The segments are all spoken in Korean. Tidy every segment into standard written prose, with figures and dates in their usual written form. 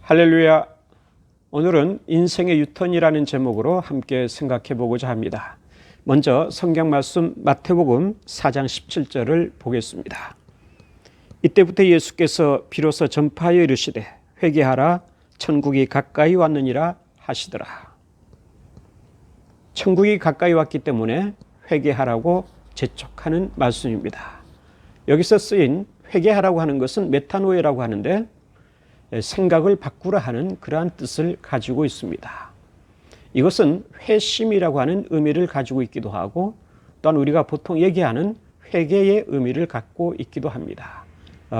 할렐루야. 오늘은 인생의 유턴이라는 제목으로 함께 생각해 보고자 합니다. 먼저 성경 말씀 마태복음 4장 17절을 보겠습니다. 이때부터 예수께서 비로소 전파하여 이르시되 회개하라 천국이 가까이 왔느니라 하시더라. 천국이 가까이 왔기 때문에 회개하라고 재촉하는 말씀입니다. 여기서 쓰인 회개하라고 하는 것은 메타노에라고 하는데 생각을 바꾸라 하는 그러한 뜻을 가지고 있습니다. 이것은 회심이라고 하는 의미를 가지고 있기도 하고 또한 우리가 보통 얘기하는 회개의 의미를 갖고 있기도 합니다.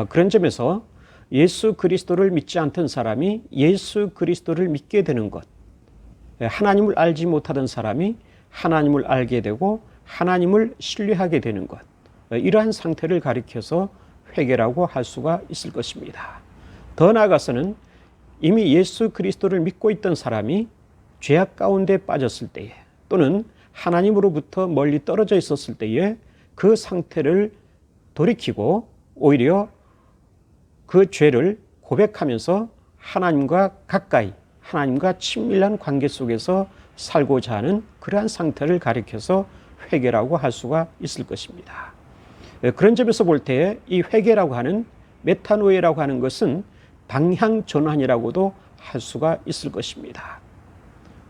그런 점에서 예수 그리스도를 믿지 않던 사람이 예수 그리스도를 믿게 되는 것, 하나님을 알지 못하던 사람이 하나님을 알게 되고 하나님을 신뢰하게 되는 것, 이러한 상태를 가리켜서 회개라고 할 수가 있을 것입니다. 더 나아가서는 이미 예수 그리스도를 믿고 있던 사람이 죄악 가운데 빠졌을 때에 또는 하나님으로부터 멀리 떨어져 있었을 때에 그 상태를 돌이키고 오히려 그 죄를 고백하면서 하나님과 가까이 하나님과 친밀한 관계 속에서 살고자 하는 그러한 상태를 가리켜서 회개라고 할 수가 있을 것입니다. 그런 점에서 볼 때 이 회개라고 하는 메타노에라고 하는 것은 방향 전환이라고도 할 수가 있을 것입니다.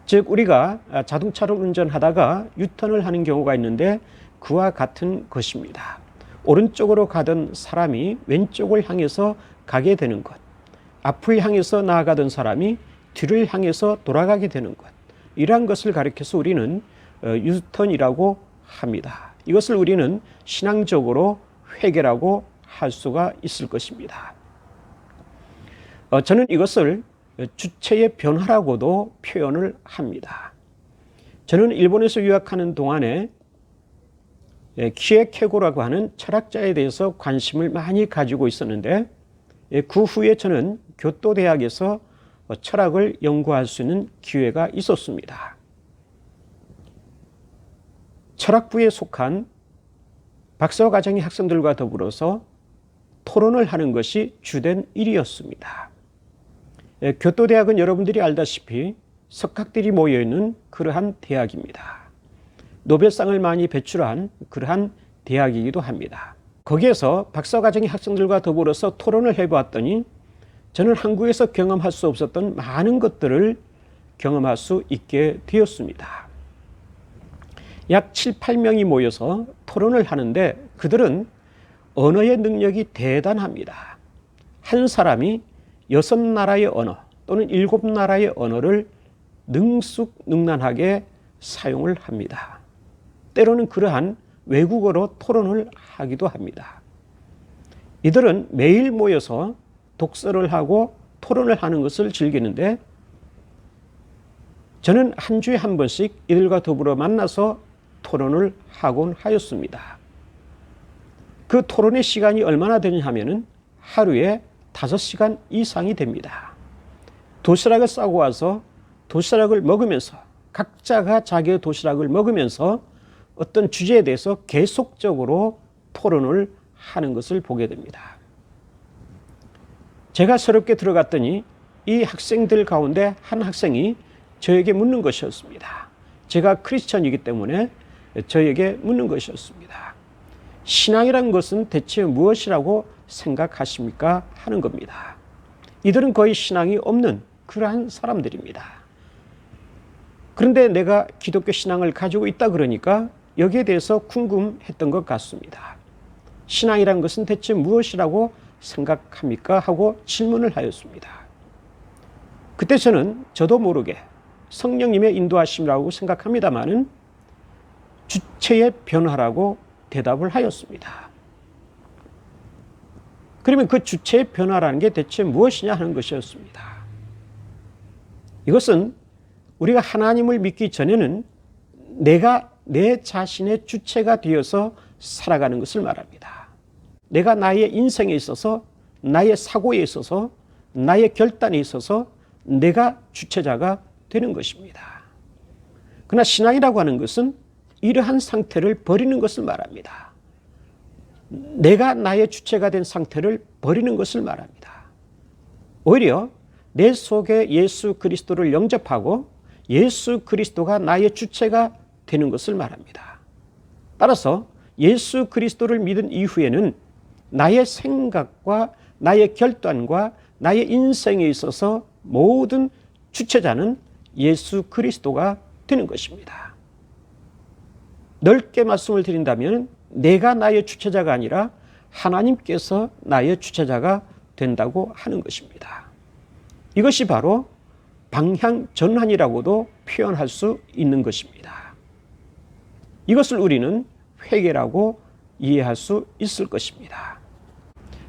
즉 우리가 자동차를 운전하다가 유턴을 하는 경우가 있는데 그와 같은 것입니다. 오른쪽으로 가던 사람이 왼쪽을 향해서 가게 되는 것, 앞을 향해서 나아가던 사람이 뒤를 향해서 돌아가게 되는 것, 이러한 것을 가리켜서 우리는 유턴이라고 합니다. 이것을 우리는 신앙적으로 회개라고 할 수가 있을 것입니다. 저는 이것을 주체의 변화라고도 표현을 합니다. 저는 일본에서 유학하는 동안에 키에케고라고 하는 철학자에 대해서 관심을 많이 가지고 있었는데 그 후에 저는 교토대학에서 철학을 연구할 수 있는 기회가 있었습니다. 철학부에 속한 박사과정의 학생들과 더불어서 토론을 하는 것이 주된 일이었습니다. 교토대학은 여러분들이 알다시피 석학들이 모여있는 그러한 대학입니다. 노벨상을 많이 배출한 그러한 대학이기도 합니다. 거기에서 박사과정의 학생들과 더불어서 토론을 해보았더니 저는 한국에서 경험할 수 없었던 많은 것들을 경험할 수 있게 되었습니다. 약 7, 8명이 모여서 토론을 하는데 그들은 언어의 능력이 대단합니다. 한 사람이 6나라의 언어 또는 7나라의 언어를 능숙능란하게 사용을 합니다. 때로는 그러한 외국어로 토론을 하기도 합니다. 이들은 매일 모여서 독서를 하고 토론을 하는 것을 즐기는데 저는 한 주에 한 번씩 이들과 더불어 만나서 토론을 하곤 하였습니다. 그 토론의 시간이 얼마나 되냐 하면은 하루에 5시간 이상이 됩니다. 도시락을 싸고 와서 도시락을 먹으면서 각자가 자기의 도시락을 먹으면서 어떤 주제에 대해서 계속적으로 토론을 하는 것을 보게 됩니다. 제가 새롭게 들어갔더니 이 학생들 가운데 한 학생이 저에게 묻는 것이었습니다. 제가 크리스천이기 때문에 저에게 묻는 것이었습니다. 신앙이란 것은 대체 무엇이라고 생각하십니까? 하는 겁니다. 이들은 거의 신앙이 없는 그러한 사람들입니다. 그런데 내가 기독교 신앙을 가지고 있다 그러니까 여기에 대해서 궁금했던 것 같습니다. 신앙이란 것은 대체 무엇이라고 생각합니까? 하고 질문을 하였습니다. 그때 저도 모르게 성령님의 인도하심이라고 생각합니다마는 주체의 변화라고 대답을 하였습니다. 그러면 그 주체의 변화라는 게 대체 무엇이냐 하는 것이었습니다. 이것은 우리가 하나님을 믿기 전에는 내가 내 자신의 주체가 되어서 살아가는 것을 말합니다. 내가 나의 인생에 있어서 나의 사고에 있어서 나의 결단에 있어서 내가 주체자가 되는 것입니다. 그러나 신앙이라고 하는 것은 이러한 상태를 버리는 것을 말합니다. 내가 나의 주체가 된 상태를 버리는 것을 말합니다. 오히려 내 속에 예수 그리스도를 영접하고 예수 그리스도가 나의 주체가 되는 것을 말합니다. 따라서 예수 그리스도를 믿은 이후에는 나의 생각과 나의 결단과 나의 인생에 있어서 모든 주체자는 예수 그리스도가 되는 것입니다. 넓게 말씀을 드린다면 내가 나의 주체자가 아니라 하나님께서 나의 주체자가 된다고 하는 것입니다. 이것이 바로 방향 전환이라고도 표현할 수 있는 것입니다. 이것을 우리는 회개라고 이해할 수 있을 것입니다.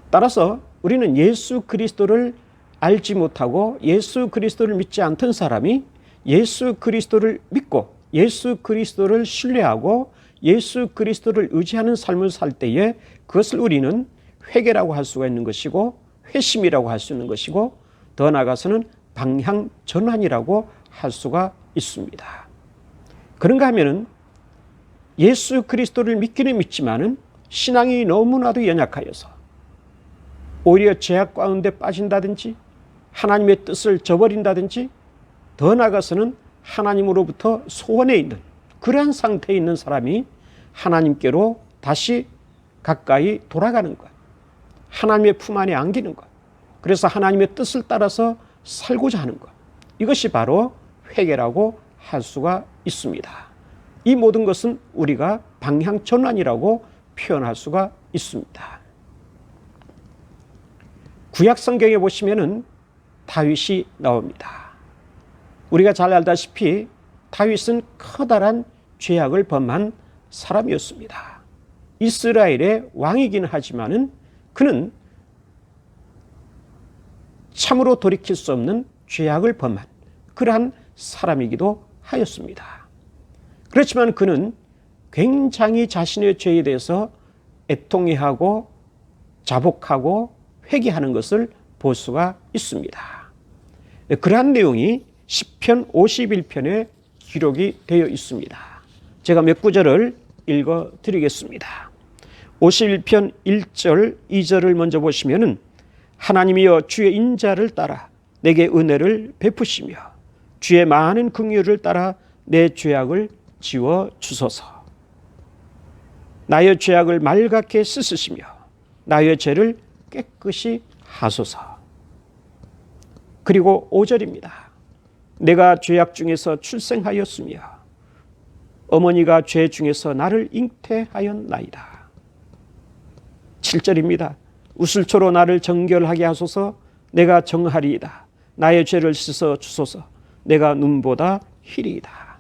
따라서 우리는 예수 그리스도를 알지 못하고 예수 그리스도를 믿지 않던 사람이 예수 그리스도를 믿고 예수 그리스도를 신뢰하고 예수 그리스도를 의지하는 삶을 살 때에 그것을 우리는 회개라고 할 수가 있는 것이고 회심이라고 할 수 있는 것이고 더 나아가서는 방향 전환이라고 할 수가 있습니다. 그런가 하면은 예수 그리스도를 믿기는 믿지만은 신앙이 너무나도 연약하여서 오히려 죄악 가운데 빠진다든지 하나님의 뜻을 저버린다든지 더 나아가서는 하나님으로부터 소원해 있는 그러한 상태에 있는 사람이 하나님께로 다시 가까이 돌아가는 것, 하나님의 품 안에 안기는 것, 그래서 하나님의 뜻을 따라서 살고자 하는 것, 이것이 바로 회개라고 할 수가 있습니다. 이 모든 것은 우리가 방향 전환이라고 표현할 수가 있습니다. 구약 성경에 보시면은 다윗이 나옵니다. 우리가 잘 알다시피 다윗은 커다란 죄악을 범한 사람이었습니다. 이스라엘의 왕이긴 하지만은 그는 참으로 돌이킬 수 없는 죄악을 범한 그러한 사람이기도 하였습니다. 그렇지만 그는 굉장히 자신의 죄에 대해서 애통해하고 자복하고 회개하는 것을 볼 수가 있습니다. 그러한 내용이 시편 51편에 기록이 되어 있습니다. 제가 몇 구절을 읽어 드리겠습니다. 51편 1절 2절을 먼저 보시면은 하나님이여 주의 인자를 따라 내게 은혜를 베푸시며 주의 많은 긍휼을 따라 내 죄악을 지워 주소서. 나의 죄악을 말갛게 씻으시며 나의 죄를 깨끗이 하소서. 그리고 5절입니다. 내가 죄악 중에서 출생하였으며 어머니가 죄 중에서 나를 잉태하였나이다. 7절입니다. 우슬초로 나를 정결하게 하소서. 내가 정하리이다. 나의 죄를 씻어 주소서. 내가 눈보다 희리이다.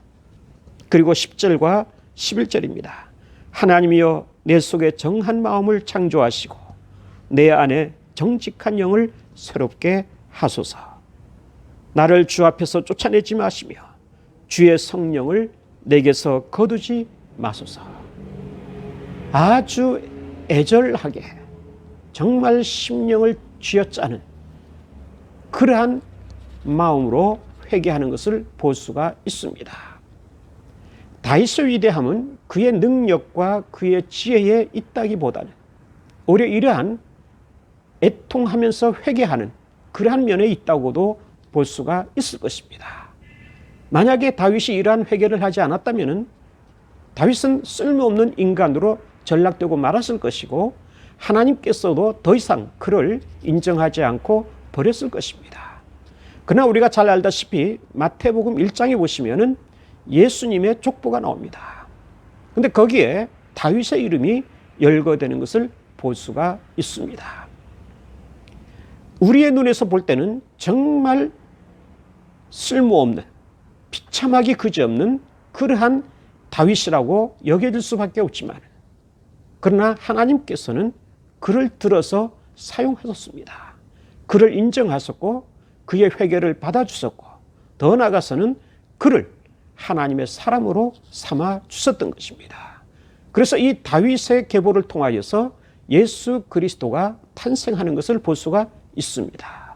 그리고 10절과 11절입니다. 하나님이여 내 속에 정한 마음을 창조하시고 내 안에 정직한 영을 새롭게 하소서. 나를 주 앞에서 쫓아내지 마시며 주의 성령을 내게서 거두지 마소서. 아주 애절하게 정말 심령을 쥐어짜는 그러한 마음으로 회개하는 것을 볼 수가 있습니다. 다윗의 위대함은 그의 능력과 그의 지혜에 있다기보다는 오히려 이러한 애통하면서 회개하는 그러한 면에 있다고도 볼 수가 있을 것입니다. 만약에 다윗이 이러한 회개를 하지 않았다면 다윗은 쓸모없는 인간으로 전락되고 말았을 것이고 하나님께서도 더 이상 그를 인정하지 않고 버렸을 것입니다. 그러나 우리가 잘 알다시피 마태복음 1장에 보시면은 예수님의 족보가 나옵니다. 그런데 거기에 다윗의 이름이 열거되는 것을 볼 수가 있습니다. 우리의 눈에서 볼 때는 정말 쓸모없는 비참하기 그지없는 그러한 다윗이라고 여겨질 수밖에 없지만 그러나 하나님께서는 그를 들어서 사용하셨습니다. 그를 인정하셨고 그의 회개를 받아주셨고 더 나아가서는 그를 하나님의 사람으로 삼아 주셨던 것입니다. 그래서 이 다윗의 계보를 통하여서 예수 그리스도가 탄생하는 것을 볼 수가 있습니다.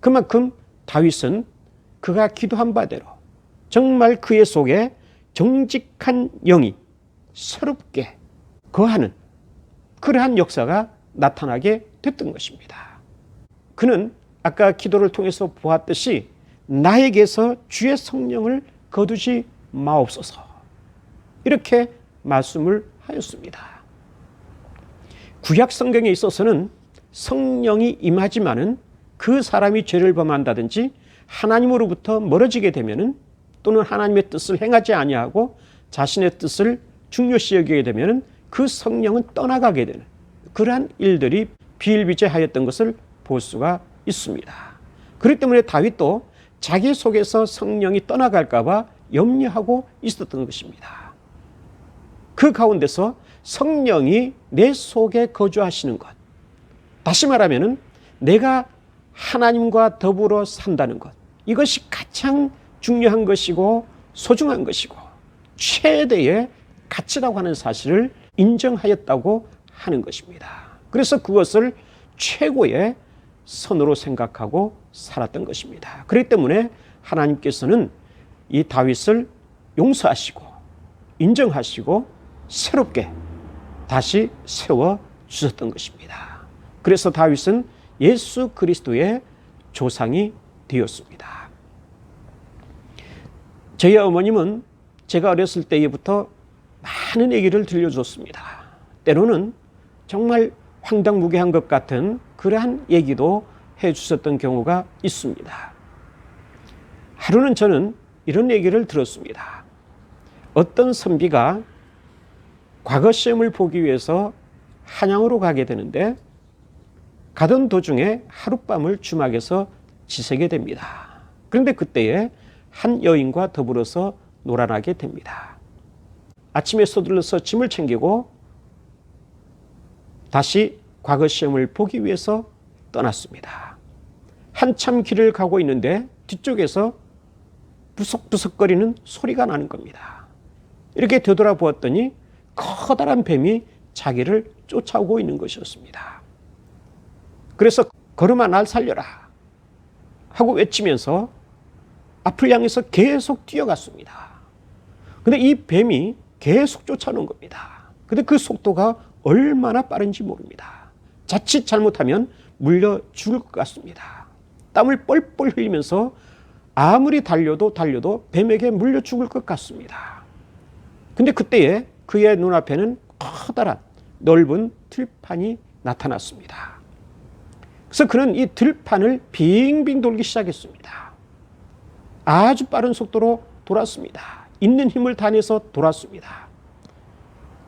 그만큼 다윗은 그가 기도한 바대로 정말 그의 속에 정직한 영이 새롭게 거하는 그러한 역사가 나타나게 됐던 것입니다. 그는 아까 기도를 통해서 보았듯이 나에게서 주의 성령을 거두지 마옵소서. 이렇게 말씀을 하였습니다. 구약 성경에 있어서는 성령이 임하지만은 그 사람이 죄를 범한다든지 하나님으로부터 멀어지게 되면은 또는 하나님의 뜻을 행하지 아니하고 자신의 뜻을 중요시 여기게 되면은 그 성령은 떠나가게 되는 그러한 일들이 비일비재하였던 것을 볼 수가 있습니다. 그렇기 때문에 다윗도 자기 속에서 성령이 떠나갈까 봐 염려하고 있었던 것입니다. 그 가운데서 성령이 내 속에 거주하시는 것, 다시 말하면 내가 하나님과 더불어 산다는 것, 이것이 가장 중요한 것이고 소중한 것이고 최대의 가치라고 하는 사실을 인정하였다고 하는 것입니다. 그래서 그것을 최고의 선으로 생각하고 살았던 것입니다. 그렇기 때문에 하나님께서는 이 다윗을 용서하시고 인정하시고 새롭게 다시 세워 주셨던 것입니다. 그래서 다윗은 예수 그리스도의 조상이 되었습니다. 저희 어머님은 제가 어렸을 때부터 많은 얘기를 들려줬습니다. 때로는 정말 황당무계한 것 같은 그러한 얘기도 해주셨던 경우가 있습니다. 하루는 저는 이런 얘기를 들었습니다. 어떤 선비가 과거 시험을 보기 위해서 한양으로 가게 되는데 가던 도중에 하룻밤을 주막에서 지새게 됩니다. 그런데 그때에 한 여인과 더불어서 놀아나게 됩니다. 아침에 서둘러서 짐을 챙기고 다시 과거 시험을 보기 위해서 떠났습니다. 한참 길을 가고 있는데 뒤쪽에서 부석부석거리는 소리가 나는 겁니다. 이렇게 되돌아보았더니 커다란 뱀이 자기를 쫓아오고 있는 것이었습니다. 그래서 걸음아 날 살려라 하고 외치면서 앞을 향해서 계속 뛰어갔습니다. 근데 이 뱀이 계속 쫓아오는 겁니다. 근데 그 속도가 얼마나 빠른지 모릅니다. 자칫 잘못하면 물려 죽을 것 같습니다. 땀을 뻘뻘 흘리면서 아무리 달려도 뱀에게 물려 죽을 것 같습니다. 근데 그때에 그의 눈앞에는 커다란 넓은 들판이 나타났습니다. 그래서 그는 이 들판을 빙빙 돌기 시작했습니다. 아주 빠른 속도로 돌았습니다. 있는 힘을 다해서 돌았습니다.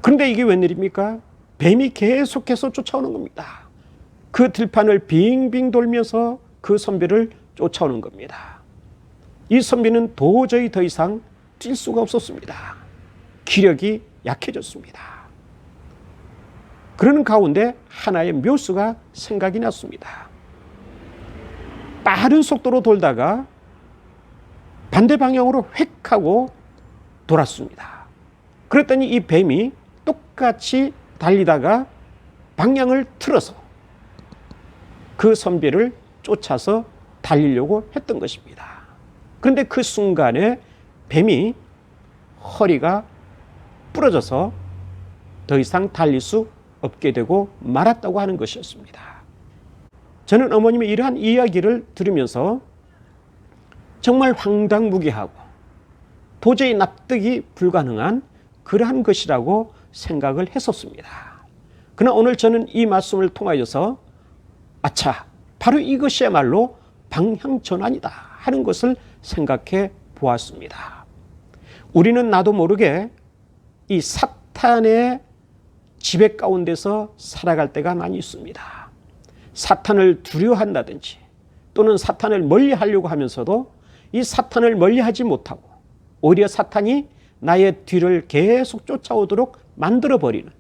그런데 이게 웬일입니까? 뱀이 계속해서 쫓아오는 겁니다. 그 들판을 빙빙 돌면서 그 선비를 쫓아오는 겁니다. 이 선비는 도저히 더 이상 뛸 수가 없었습니다. 기력이 약해졌습니다. 그러는 가운데 하나의 묘수가 생각이 났습니다. 빠른 속도로 돌다가 반대 방향으로 획 하고 돌았습니다. 그랬더니 이 뱀이 똑같이 달리다가 방향을 틀어서 그 선비를 쫓아서 달리려고 했던 것입니다. 그런데 그 순간에 뱀이 허리가 부러져서 더 이상 달릴 수 없게 되고 말았다고 하는 것이었습니다. 저는 어머님의 이러한 이야기를 들으면서 정말 황당무계하고 도저히 납득이 불가능한 그러한 것이라고 생각을 했었습니다. 그러나 오늘 저는 이 말씀을 통하여서 아차, 바로 이것이야말로 방향전환이다 하는 것을 생각해 보았습니다. 우리는 나도 모르게 이 사탄의 지배 가운데서 살아갈 때가 많이 있습니다. 사탄을 두려워한다든지 또는 사탄을 멀리하려고 하면서도 이 사탄을 멀리하지 못하고 오히려 사탄이 나의 뒤를 계속 쫓아오도록 만들어버리는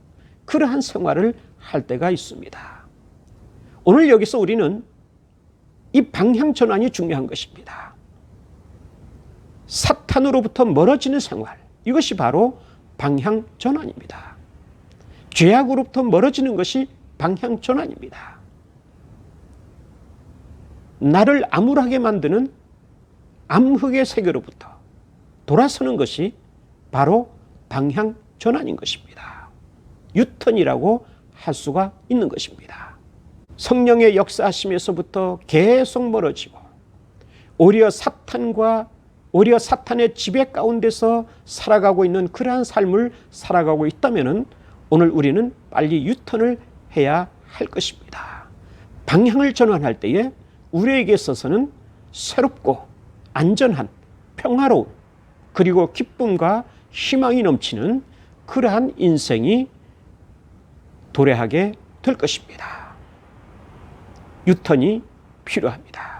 그러한 생활을 할 때가 있습니다. 오늘 여기서 우리는 이 방향 전환이 중요한 것입니다. 사탄으로부터 멀어지는 생활, 이것이 바로 방향 전환입니다. 죄악으로부터 멀어지는 것이 방향 전환입니다. 나를 암울하게 만드는 암흑의 세계로부터 돌아서는 것이 바로 방향 전환인 것입니다. 유턴이라고 할 수가 있는 것입니다. 성령의 역사하심에서부터 계속 멀어지고 오히려 사탄의 지배 가운데서 살아가고 있는 그러한 삶을 살아가고 있다면 오늘 우리는 빨리 유턴을 해야 할 것입니다. 방향을 전환할 때에 우리에게 있어서는 새롭고 안전한 평화로운 그리고 기쁨과 희망이 넘치는 그러한 인생이 도래하게 될 것입니다. 유턴이 필요합니다.